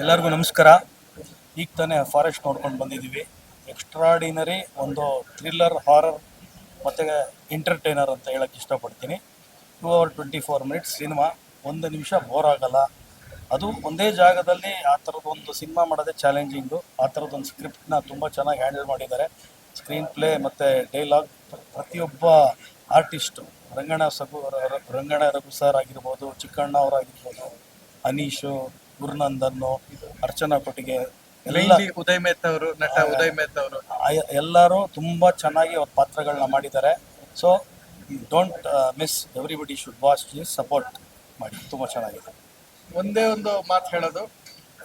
ಎಲ್ಲರಿಗೂ ನಮಸ್ಕಾರ. ಈಗ ತಾನೇ ಫಾರೆಸ್ಟ್ ನೋಡ್ಕೊಂಡು ಬಂದಿದ್ದೀವಿ. ಎಕ್ಸ್ಟ್ರಾಡಿನರಿ ಒಂದು ಥ್ರಿಲ್ಲರ್, ಹಾರರ್ ಮತ್ತು ಎಂಟರ್ಟೈನರ್ ಅಂತ ಹೇಳೋಕ್ಕೆ ಇಷ್ಟಪಡ್ತೀನಿ. 2 hours 24 minutes ಸಿನಿಮಾ. ಒಂದು ನಿಮಿಷ ಬೋರ್ ಆಗಲ್ಲ. ಅದು ಒಂದೇ ಜಾಗದಲ್ಲಿ ಆ ಥರದೊಂದು ಸಿನಿಮಾ ಮಾಡೋದೇ ಚಾಲೆಂಜಿಂಗು. ಆ ಥರದೊಂದು ಸ್ಕ್ರಿಪ್ಟ್ನ ತುಂಬ ಚೆನ್ನಾಗಿ ಹ್ಯಾಂಡಲ್ ಮಾಡಿದ್ದಾರೆ. ಸ್ಕ್ರೀನ್ ಪ್ಲೇ ಮತ್ತು ಡೈಲಾಗ್, ಪ್ರತಿಯೊಬ್ಬ ಆರ್ಟಿಸ್ಟು, ರಂಗಣ ರಘು ಸರ್ ಆಗಿರ್ಬೋದು, ಚಿಕ್ಕಣ್ಣ ಅವರಾಗಿರ್ಬೋದು, ಅನೀಶು, ಗುರುನಂದನ್ನು, ಅರ್ಚನಾ ಕೊಟ್ಟಿಗೆ, ಎಲ್ಲ ಉದಯ್ ಮೆಹ್ತಾ ಅವರು, ನಟ ಉದಯ್ ಮೆಹ್ತಾ ಅವರು ಎಲ್ಲರೂ ತುಂಬ ಚೆನ್ನಾಗಿ ಅವ್ರ ಪಾತ್ರಗಳನ್ನ ಮಾಡಿದ್ದಾರೆ. So don't miss, everybody should watch this, support ಮಾಡಿ. ತುಂಬ ಚೆನ್ನಾಗಿದೆ. ಒಂದೇ ಒಂದು ಮಾತು ಹೇಳೋದು,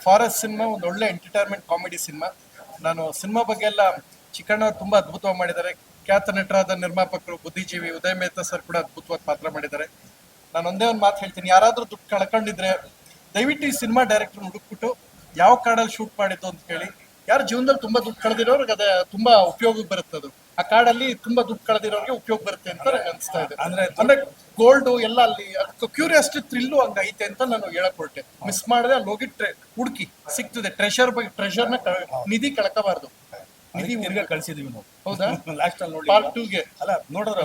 ಫಾರೆಸ್ಟ್ ಸಿನಿಮಾ ಒಂದು ಒಳ್ಳೆ ಎಂಟರ್ಟೈನ್ಮೆಂಟ್ ಕಾಮಿಡಿ ಸಿನಿಮಾ. ನಾನು ಸಿನಿಮಾ ಬಗ್ಗೆ ಎಲ್ಲ ಚಿಕ್ಕಣ್ಣ ಅವ್ರು ತುಂಬಾ ಅದ್ಭುತವಾಗಿ ಮಾಡಿದ್ದಾರೆ. ಖ್ಯಾತ ನಟರಾದ ನಿರ್ಮಾಪಕರು ಬುದ್ಧಿಜೀವಿ ಉದಯ್ ಮೆಹ್ತಾ ಸರ್ ಕೂಡ ಅದ್ಭುತವಾಗಿ ಪಾತ್ರ ಮಾಡಿದ್ದಾರೆ. ನಾನು ಒಂದೇ ಒಂದು ಮಾತು ಹೇಳ್ತೀನಿ, ಯಾರಾದ್ರೂ ದುಡ್ಡು ಕಳ್ಕೊಂಡಿದ್ರೆ ದಯವಿಟ್ಟು ಈ ಸಿನಿಮಾ ಡೈರೆಕ್ಟರ್ ಹುಡುಕ್ಬಿಟ್ಟು ಯಾವ ಕಾಡಲ್ಲಿ ಶೂಟ್ ಮಾಡಿದ್ದು ಅಂತ ಹೇಳಿ. ಯಾರು ಜೀವನದಲ್ಲಿ ತುಂಬಾ ದುಡ್ಡು ಕಳೆದಿರೋರ್ಗೆ ಅದೇ ತುಂಬಾ ಉಪಯೋಗಕ್ಕೆ ಬರುತ್ತೆ. ಅದು ಆ ಕಾಡಲ್ಲಿ ತುಂಬಾ ದುಡ್ಡು ಕಳೆದಿರೋರಿಗೆ ಉಪಯೋಗ ಬರುತ್ತೆ ಅಂತ ನನಗೆ ಅನಿಸ್ತಾ ಇದೆ. ಅಂದ್ರೆ ಗೋಲ್ಡ್ ಎಲ್ಲ ಅಲ್ಲಿ ಕ್ಯೂರಿಯಾಸಿಟಿ ಥ್ರಿಲ್ಲು ಹಂಗ ಐತೆ ಅಂತ ನಾನು ಹೇಳಕ್ ಹೊರಟೆ. ಮಿಸ್ ಮಾಡದೆ ಅಲ್ಲಿ ಹೋಗಿ ಹುಡುಕಿ ಸಿಗ್ತದೆ. ಟ್ರೆಷರ್ನ ನಿಧಿ ಕಳ್ಕೋಬಾರ್ದು. ನಿಧಿ ಕಳ್ಸಿದೀವಿ ನಾವು. ಹೌದಾ? ಲಾಸ್ಟ್ ಅಲ್ಲಿ ನೋಡಿ ಪಾರ್ಟ್ 2 ಗೆ ಅಲ್ಲ ನೋಡೋರು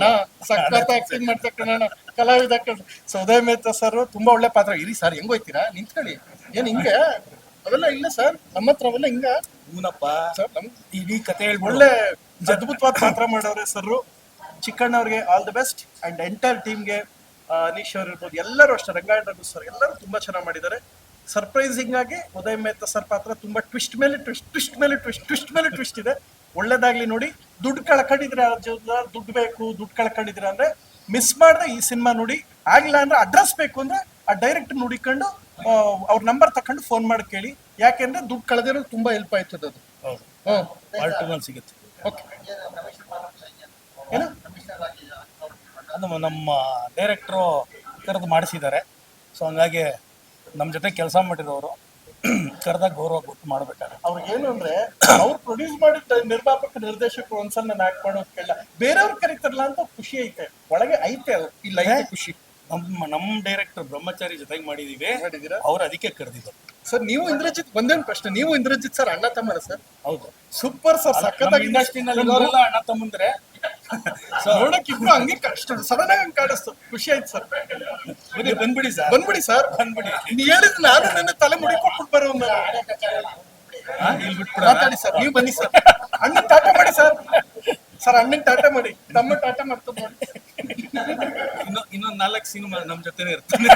ಸಖತ್ ಆಕ್ಟಿಂಗ್ ಮಾಡ್ತಕ್ಕಣ್ಣ ಕಲಾವಿದ. ಸೊ ಉದಯ್ ಮೆಹ್ತಾ ಸರ್ ತುಂಬಾ ಒಳ್ಳೆ ಪಾತ್ರ. ಇರಿ ಸರ್, ಹೆಂಗ್ ಹೋಯ್ತೀರಾ? ನಿಂತ್ಕೊಳ್ಳಿ. ಏನ್ ಹಿಂಗೆ? ಅವೆಲ್ಲ ಇಲ್ಲ ಸರ್, ನಮ್ಮ ಹತ್ರ ಅವೆಲ್ಲ ಹಿಂಗ. ಹೂನಪ್ಪ, ಸರ್ ನಮ್ ಇಡೀ ಕತೆ ಹೇಳ್ಬಿಡು. ಒಳ್ಳೆ ಅದ್ಭುತವಾದ ಪಾತ್ರ ಮಾಡೋರೆ ಸರ್. ಚಿಕ್ಕಣ್ಣ ಅವ್ರಿಗೆ all the best and entire ಟೀಮ್ಗೆ. ಅನೀಶ್ ಅವ್ರು ಇರ್ಬೋದು, ಎಲ್ಲರೂ ಅಷ್ಟೇ, ರಂಗಾಯಣ ರಘು ಸರ್ ಎಲ್ಲರೂ ತುಂಬಾ ಚೆನ್ನಾಗಿ ಮಾಡಿದ್ದಾರೆ. ಸರ್ಪ್ರೈಸಿಂಗ್ ಆಗಿ ಉದಯ್ ಮೆಹ್ತಾ ಸರ್ ಪಾತ್ರ ತುಂಬಾ ಟ್ವಿಸ್ಟ್ ಮೇಲೆ ಟ್ವಿಸ್ಟ್ ಇದೆ. ಒಳ್ಳೇದಾಗ್ಲಿ ನೋಡಿ. ದುಡ್ಡು ಕಳ್ಕೊಂಡಿದ್ರೆ, ದುಡ್ಡು ಬೇಕು, ದುಡ್ಡು ಕಳ್ಕೊಂಡಿದ್ರೆ ಅಂದ್ರೆ ಮಿಸ್ ಮಾಡ್ದೆ ಈ ಸಿನಿಮಾ ನೋಡಿ. ಆಗಿಲ್ಲ ಅಂದ್ರೆ ಅಡ್ರೆಸ್ ಬೇಕು ಅಂದ್ರೆ ಆ ಡೈರೆಕ್ಟ್ ನೋಡಿಕೊಂಡು ಅವ್ರ ನಂಬರ್ ತಕೊಂಡು ಫೋನ್ ಮಾಡಿ ಕೇಳಿ. ಯಾಕೆಂದ್ರೆ ದುಡ್ಡು ಕಳೆದಿರೋದು ತುಂಬಾ ಹೆಲ್ಪ್ ಆಯ್ತದ ಅದು. ಪಾರ್ಟ್ 2 ಅಲ್ಲಿ ಸಿಗುತ್ತೆ. ಓಕೆ, ಅದು ನಮ್ಮ ಡೈರೆಕ್ಟ್ರು ಕರೆದು ಮಾಡಿಸಿದ್ದಾರೆ. ಸೊ ಹಂಗಾಗಿ ನಮ್ಮ ಜೊತೆ ಕೆಲಸ ಮಾಡಿರೋರು ಕರೆದಾಗ ಗೌರವ ಕೊಟ್ಟು ಮಾಡ್ಬೇಕಾದ್ರೆ. ಅವ್ರಿಗೆ ಏನು ಅಂದ್ರೆ ಅವ್ರು ಪ್ರೊಡ್ಯೂಸ್ ಮಾಡಿದ ನಿರ್ಮಾಪಕ ನಿರ್ದೇಶಕರು ಒಂದ್ಸಲ ನಾನು ಆಕ್ಟ್ ಮಾಡೋದು ಕೇಳ, ಬೇರೆಯವ್ರು ಕರೀತಾರಲ್ಲ ಅಂತ ಖುಷಿ ಐತೆ, ಒಳಗೆ ಐತೆ. ಅದು ಇಲ್ಲ ಐತೆ ಖುಷಿ. ನಮ್ಮ ಡೈರೆಕ್ಟರ್ ಬ್ರಹ್ಮಚಾರಿ ಜೊತೆಗೆ ಮಾಡಿದೀವಿ. ಅವ್ರು ಅದಕ್ಕೆ ಕರೆದಿದ್ದಾರೆ. ಸರ್ ನೀವು ಇಂದ್ರಜಿತ್, ಒಂದೇನು ಪ್ರಶ್ನೆ, ನೀವು ಇಂದ್ರಜಿತ್ ಸರ್ ಅಣ್ಣ ತಮ್ಮರ ಸರ್? ಹೌದು. ಸೂಪರ್ ಸರ್, ಸಖತ್ತಾಗಿ ಇಂಡಸ್ಟ್ರಿನಲ್ಲಿ ಅಣ್ಣ ತಮ್ಮಂದ್ರೆ ನೋಡಕ್ ಇಬ್ರು ಹಂಗೆ ಕಷ್ಟ ಸಡನ್ ಆಗಿ ಹಂಗೆ ಕಾಣಿಸ್ತು. ಖುಷಿ ಆಯ್ತು ಸರ್. ಬಂದ್ಬಿಡಿ ಸರ್, ಬಂದ್ಬಿಡಿ ಸರ್, ಬಂದ್ಬಿಡಿ. ನೀ ಹೇಳಿದ್ ನಾನು ನನ್ನ ತಲೆ ಮುಡಿ ಕೊಟ್ಬಿಟ್ಟು ಬರೋ ಮಾತಾಡಿ ಸರ್. ನೀವು ಬನ್ನಿ ಸರ್, ಅಣ್ಣನ್ ಟಾಟಾ ಮಾಡಿ ಸರ್. ಸರ್ ಅಣ್ಣನ್ ಟಾಟಾ ಮಾಡಿ, ತಮ್ಮ ಟಾಟಾ ಮಾಡ್ತಾ ನೋಡಿ. ಇನ್ನೊಂದ್ 4 ಸಿನಿಮಾ ನಮ್ ಜೊತೆನೆ ಇರ್ತಾನೆ.